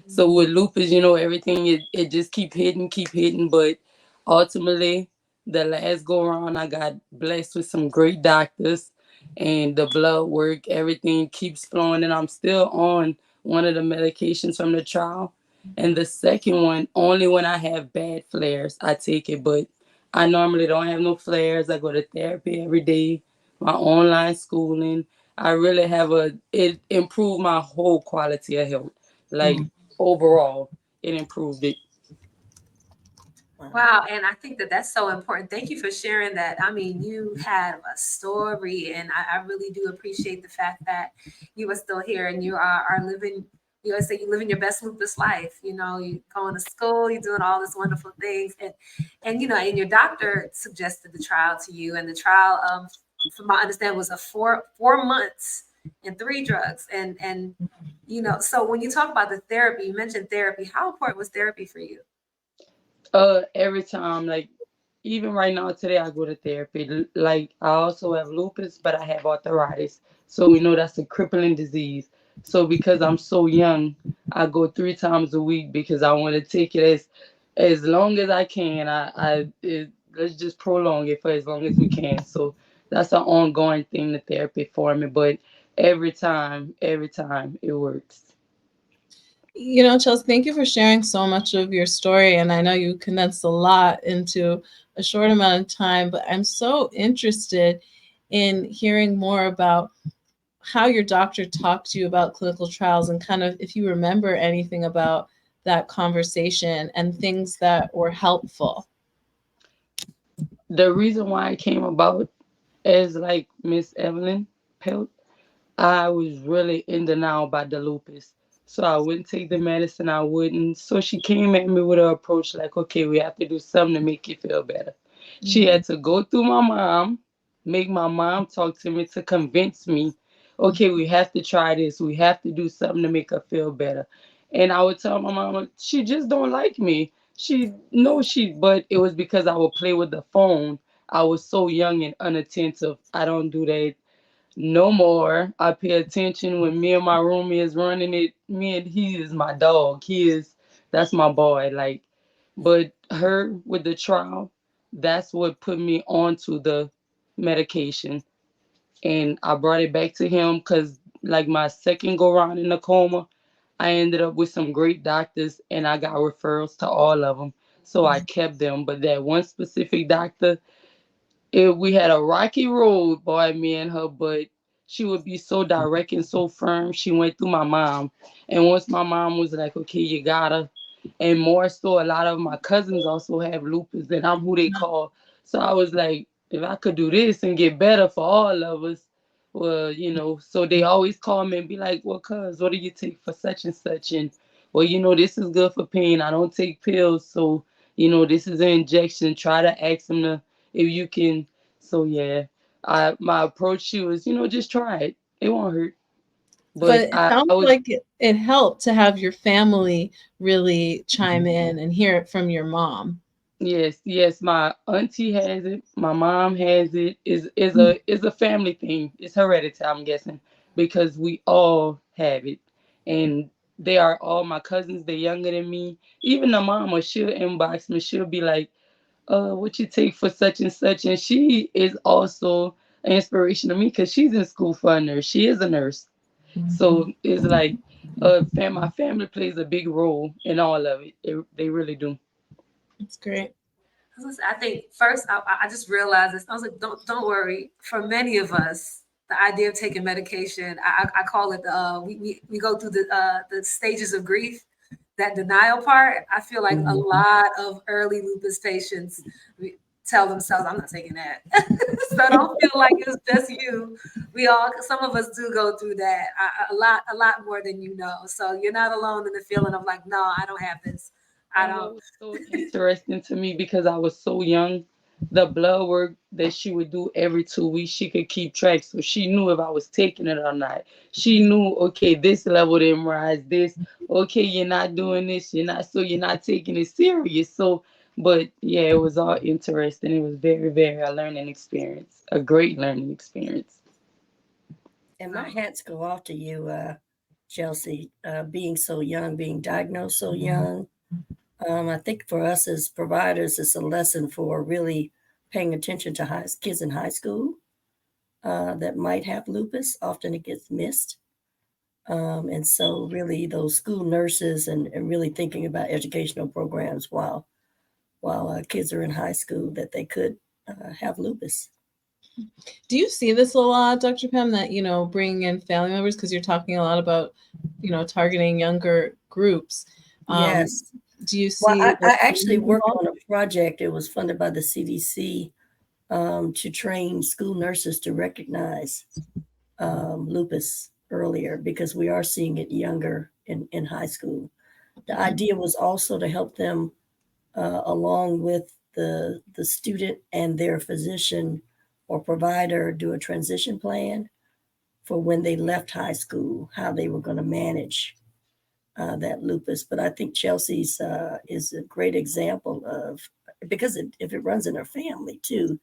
So with lupus, everything it just keep hitting. But ultimately, the last go around, I got blessed with some great doctors, and the blood work, everything keeps flowing, and I'm still on one of the medications from the trial, and the second one only when I have bad flares I take it. But I normally don't have no flares. I go to therapy every day, my online schooling. I really have it improved my whole quality of health. Like overall, it improved it. Wow, and I think that that's so important. Thank you for sharing that. I mean, you had a story, and I really do appreciate the fact that you are still here and you are living. You always say you living your best lupus life. You going to school, you're doing all these wonderful things, and your doctor suggested the trial to you, and the trial, from my understanding, was a 4 months and 3 drugs, and so when you talk about the therapy, you mentioned therapy. How important was therapy for you? Every time, like even right now today, I go to therapy. Like I also have lupus, but I have arthritis, so we know that's a crippling disease. So because I'm so young, I go 3 times a week because I want to take it as long as I can. Let's just prolong it for as long as we can. So that's an ongoing thing, the therapy for me. But every time it works. Chelsea, thank you for sharing so much of your story. And I know you condensed a lot into a short amount of time, but I'm so interested in hearing more about how your doctor talked to you about clinical trials and kind of if you remember anything about that conversation and things that were helpful. The reason why it came about is like Miss Evelyn Pelt. I was really in denial about the lupus. So I wouldn't take the medicine, I wouldn't. So she came at me with an approach like, okay, we have to do something to make you feel better. She had to go through my mom, make my mom talk to me to convince me, okay, we have to try this. We have to do something to make her feel better. And I would tell my mama, she just don't like me. But it was because I would play with the phone. I was so young and unattentive. I don't do that no more. I pay attention when me and my roomie is running it. Me and he is my dog. That's my boy. Like, but her with the trial, that's what put me onto the medication. And I brought it back to him because like my second go round in the coma, I ended up with some great doctors and I got referrals to all of them. So I kept them. But that one specific doctor, we had a rocky road, boy, me and her, but she would be so direct and so firm. She went through my mom. And once my mom was like, okay, you gotta, and more so, a lot of my cousins also have lupus, and I'm who they call. So I was like, if I could do this and get better for all of us, well, so they always call me and be like, well, cuz, what do you take for such and such? And, well, this is good for pain. I don't take pills. So, this is an injection. Try to ask them if you can. So, yeah, my approach to you is, just try it. It won't hurt. But But it I sounds would, like it helped to have your family really chime in and hear it from your mom. yes, yes, my auntie has it. My mom has it. Is a family thing. It's hereditary, I'm guessing, because we all have it, and they are all my cousins. They're younger than me. Even the mama, she'll inbox me. She'll be like, what you take for such and such?" And she is also an inspiration to me because she's in school for a nurse. She is a nurse, so it's like, my family plays a big role in all of it. They really do. That's great. I think first I just realized this. I was like, don't worry. For many of us, the idea of taking medication, I call it we go through the stages of grief. That denial part, I feel like a lot of early lupus patients tell themselves, "I'm not taking that." So don't feel like it's just you. We all, some of us do go through that a lot more than you know. So you're not alone in the feeling of like, no, I don't have this. I And what don't. was so interesting to me, because I was so young, the blood work that she would do every 2 weeks, she could keep track. So she knew if I was taking it or not. She knew, okay, this level didn't rise, this, okay, you're not doing this, you're not taking it serious. So, but yeah, it was all interesting. It was very, very a learning experience, a great learning experience. And my hats go off to you, Chelsea, being so young, being diagnosed so young. I think for us as providers, it's a lesson for really paying attention to kids in high school that might have lupus. Often it gets missed. And so really those school nurses and really thinking about educational programs while kids are in high school that they could have lupus. Do you see this a lot, Dr. Pam, that, bringing in family members, because you're talking a lot about, targeting younger groups. Yes. Do you Well, see I actually worked involved? on a project. It was funded by the CDC to train school nurses to recognize lupus earlier because we are seeing it younger in high school. The idea was also to help them along with the student and their physician or provider do a transition plan for when they left high school, how they were going to manage that lupus. But I think Chelsea's is a great example of because if it runs in her family too,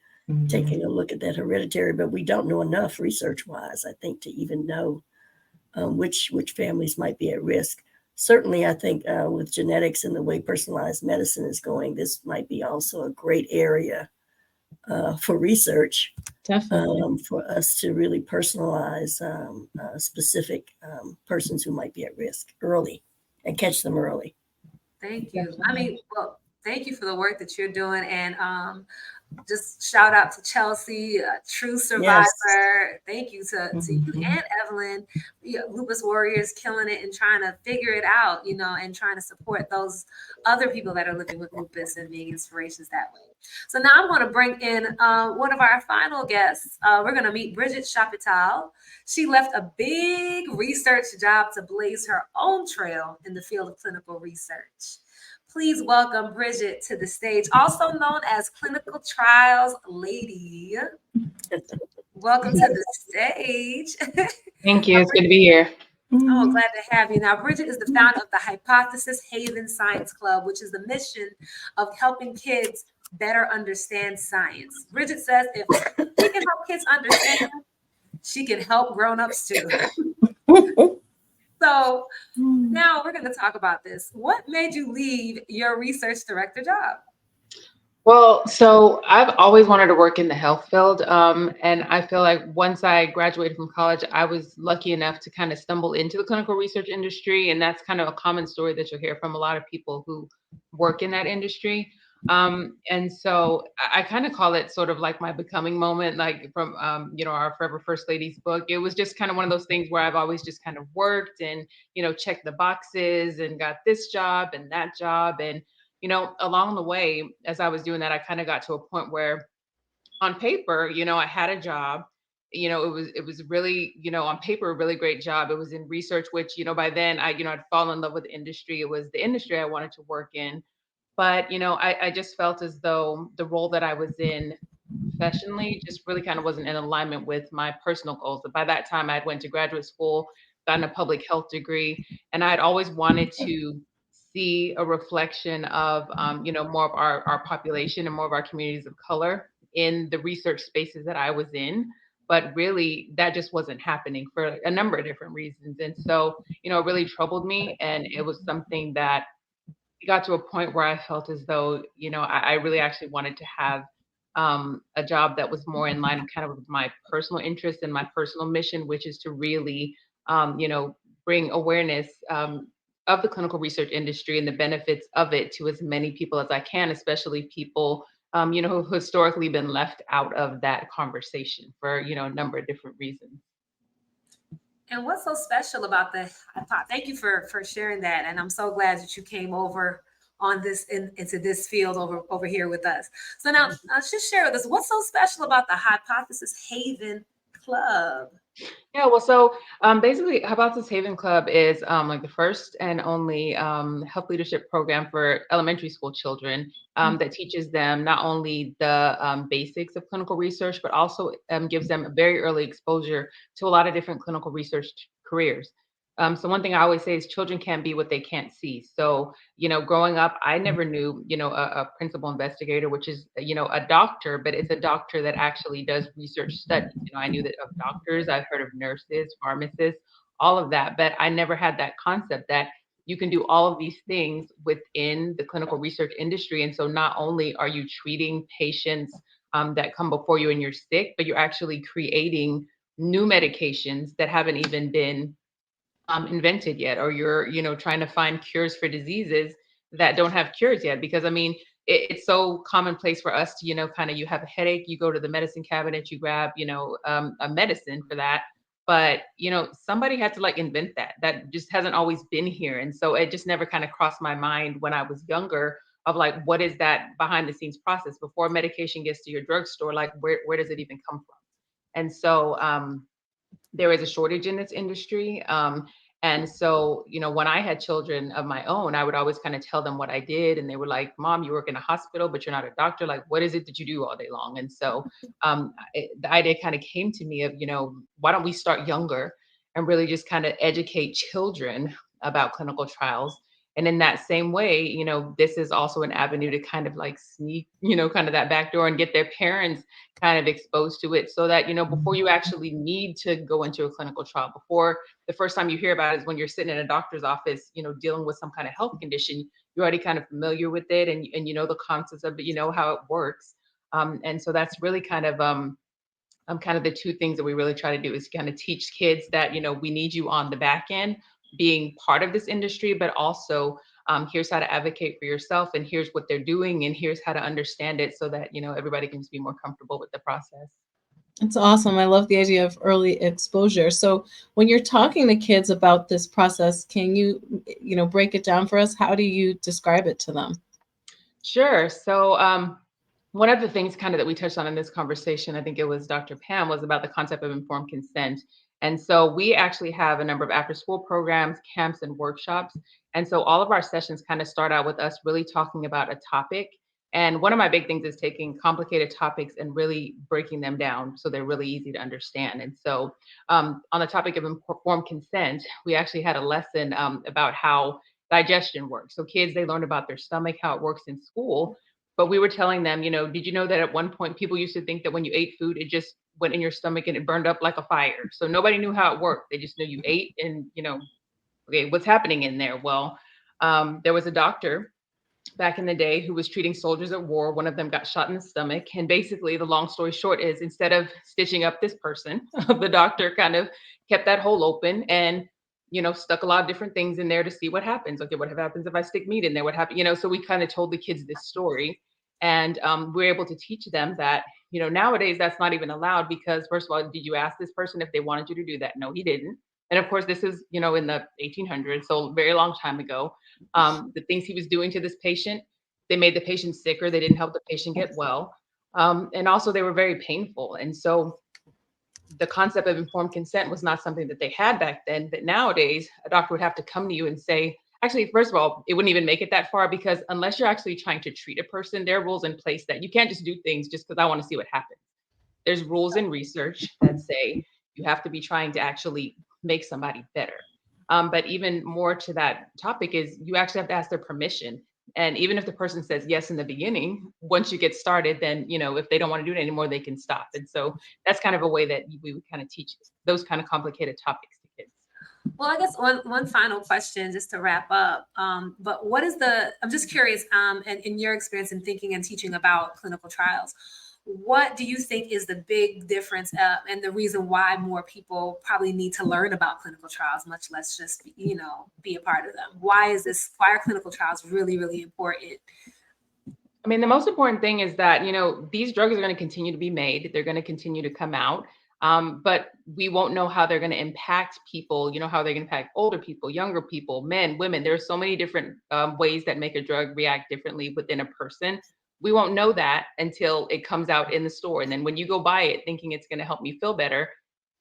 taking a look at that hereditary. But we don't know enough research wise, I think, to even know which families might be at risk. Certainly, I think with genetics and the way personalized medicine is going, this might be also a great area for research Definitely. for us to really personalize specific persons who might be at risk early and catch them early. Thank you. I Definitely. mean, well, thank you for the work that you're doing, and just shout out to Chelsea, a true Yes. survivor. Thank you to you and Evelyn, Lupus Warriors, killing it and trying to figure it out, and trying to support those other people that are living with lupus and being inspirations that way. So now I'm going to bring in one of our final guests. We're going to meet Bridget Chapital. She left a big research job to blaze her own trail in the field of clinical research. Please welcome Bridget to the stage, also known as Clinical Trials Lady. Welcome to the stage. Thank you. It's good to be here. Oh, glad to have you. Now, Bridget is the founder of the Hypothesis Haven Science Club, which is the mission of helping kids better understand science. Bridget says if she can help kids understand, she can help grown-ups too. So now we're going to talk about this. What made you leave your research director job? Well, so I've always wanted to work in the health field. And I feel like once I graduated from college, I was lucky enough to kind of stumble into the clinical research industry. And that's kind of a common story that you'll hear from a lot of people who work in that industry. And so I kind of call it sort of like my becoming moment, like from, our Forever First Lady's book. It was just kind of one of those things where I've always just kind of worked and, checked the boxes and got this job and that job. And along the way, as I was doing that, I kind of got to a point where on paper, I had a job it was really, on paper, a really great job. It was in research, which, by then I'd fallen in love with the industry. It was the industry I wanted to work in. But, I just felt as though the role that I was in professionally just really kind of wasn't in alignment with my personal goals. But by that time, I had went to graduate school, gotten a public health degree, and I had always wanted to see a reflection of, more of our population and more of our communities of color in the research spaces that I was in. But really, that just wasn't happening for a number of different reasons. And so, it really troubled me. And it was something that it got to a point where I felt as though, I really actually wanted to have a job that was more in line kind of with my personal interest and my personal mission, which is to really, bring awareness of the clinical research industry and the benefits of it to as many people as I can, especially people, who've historically been left out of that conversation for, a number of different reasons. And what's so special about the thank you for sharing that. And I'm so glad that you came over on this into this field over here with us. So now just share with us what's so special about the Hypothesis Haven Club. Yeah, well, so basically, Hypothesis Haven Club is like the first and only health leadership program for elementary school children that teaches them not only the basics of clinical research, but also gives them a very early exposure to a lot of different clinical research careers. So one thing I always say is children can't be what they can't see. So, growing up, I never knew, a principal investigator, which is, a doctor, but it's a doctor that actually does research studies. I knew that of doctors, I've heard of nurses, pharmacists, all of that, but I never had that concept that you can do all of these things within the clinical research industry. And so not only are you treating patients that come before you and you're sick, but you're actually creating new medications that haven't even been invented yet, or you're trying to find cures for diseases that don't have cures yet. Because I mean, it's so commonplace for us to kind of, you have a headache, you go to the medicine cabinet, you grab a medicine for that. But somebody had to like invent that just hasn't always been here. And so it just never kind of crossed my mind when I was younger of like, what is that behind the scenes process before medication gets to your drugstore? Like where does it even come from? And so there is a shortage in this industry. And so, when I had children of my own, I would always kind of tell them what I did. And they were like, Mom, you work in a hospital, but you're not a doctor. Like, what is it that you do all day long? And so the idea kind of came to me of, why don't we start younger and really just kind of educate children about clinical trials? And in that same way, this is also an avenue to kind of like sneak, kind of that back door and get their parents kind of exposed to it so that, before you actually need to go into a clinical trial, before the first time you hear about it is when you're sitting in a doctor's office, dealing with some kind of health condition, you're already kind of familiar with it and the concepts of it, how it works. And so that's really kind of the two things that we really try to do is kind of teach kids that, we need you on the back end being part of this industry, but also here's how to advocate for yourself and here's what they're doing and here's how to understand it so that, everybody can just be more comfortable with the process. It's awesome. I love the idea of early exposure. So when you're talking to kids about this process, can you, break it down for us? How do you describe it to them? Sure. So one of the things kind of that we touched on in this conversation, I think it was Dr. Pam, was about the concept of informed consent. And so we actually have a number of after school programs, camps, and workshops. And so all of our sessions kind of start out with us really talking about a topic. And one of my big things is taking complicated topics and really breaking them down so they're really easy to understand. And so on the topic of informed consent, we actually had a lesson about how digestion works. So kids, they learned about their stomach, how it works in school. But we were telling them, did you know that at one point people used to think that when you ate food, it just went in your stomach and it burned up like a fire. So nobody knew how it worked. They just knew you ate and, okay, what's happening in there? Well, there was a doctor back in the day who was treating soldiers at war. One of them got shot in the stomach. And basically the long story short is instead of stitching up this person, the doctor kind of kept that hole open and stuck a lot of different things in there to see what happens. Okay, what happens if I stick meat in there? What happens? So we kind of told the kids this story. And we're able to teach them that, nowadays that's not even allowed because first of all, did you ask this person if they wanted you to do that? No, he didn't. And of course, this is, in the 1800s, so a very long time ago. The things he was doing to this patient, they made the patient sicker. They didn't help the patient get well. And also they were very painful. And so the concept of informed consent was not something that they had back then. But nowadays, a doctor would have to come to you and say, actually, first of all, it wouldn't even make it that far, because unless you're actually trying to treat a person, there are rules in place that you can't just do things just because I want to see what happens. There's rules in research that say you have to be trying to actually make somebody better. But even more to that topic is you actually have to ask their permission. And even if the person says yes in the beginning, once you get started, then, if they don't want to do it anymore, they can stop. And so that's kind of a way that we would kind of teach those kind of complicated topics to kids. Well, I guess one final question just to wrap up. But I'm just curious, and in your experience in thinking and teaching about clinical trials, what do you think is the big difference and the reason why more people probably need to learn about clinical trials, much less just, be a part of them? Why are clinical trials really, really important? I mean, the most important thing is that, these drugs are going to continue to be made. They're going to continue to come out. But we won't know how they're going to impact people, how they're going to impact older people, younger people, men, women. There are so many different ways that make a drug react differently within a person. We won't know that until it comes out in the store. And then when you go buy it thinking it's going to help me feel better,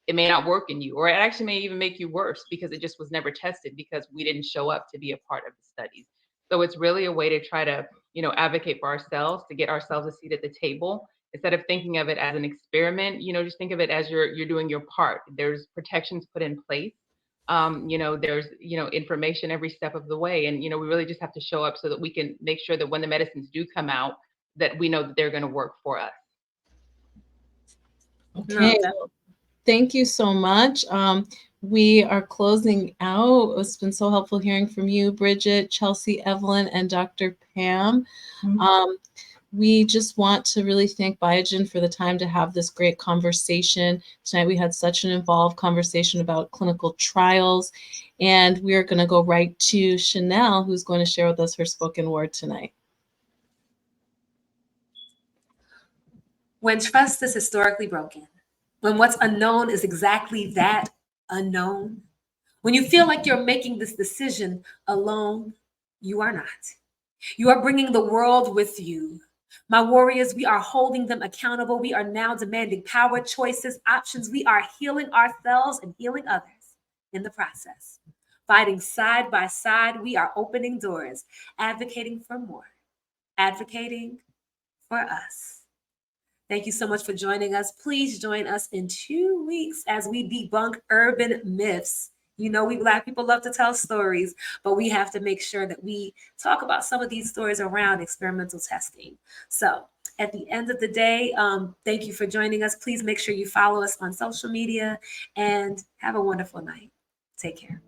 it may not work in you, or it actually may even make you worse because it just was never tested because we didn't show up to be a part of the studies. So it's really a way to try to, advocate for ourselves, to get ourselves a seat at the table. Instead of thinking of it as an experiment, just think of it as you're doing your part. There's protections put in place. There's, information every step of the way. And, we really just have to show up so that we can make sure that when the medicines do come out, that we know that they're going to work for us. Okay. Thank you so much. We are closing out. It's been so helpful hearing from you, Bridget, Chelsea, Evelyn, and Dr. Pam. We just want to really thank Biogen for the time to have this great conversation. Tonight we had such an involved conversation about clinical trials, and we are going to go right to Chanel, who's going to share with us her spoken word tonight. When trust is historically broken, when what's unknown is exactly that, unknown, when you feel like you're making this decision alone, you are not. You are bringing the world with you. My warriors, we are holding them accountable. We are now demanding power, choices, options. We are healing ourselves and healing others in the process. Fighting side by side, we are opening doors, advocating for more, advocating for us. Thank you so much for joining us. Please join us in 2 weeks as we debunk urban myths. We Black people love to tell stories, but we have to make sure that we talk about some of these stories around experimental testing. So at the end of the day, thank you for joining us. Please make sure you follow us on social media and have a wonderful night. Take care.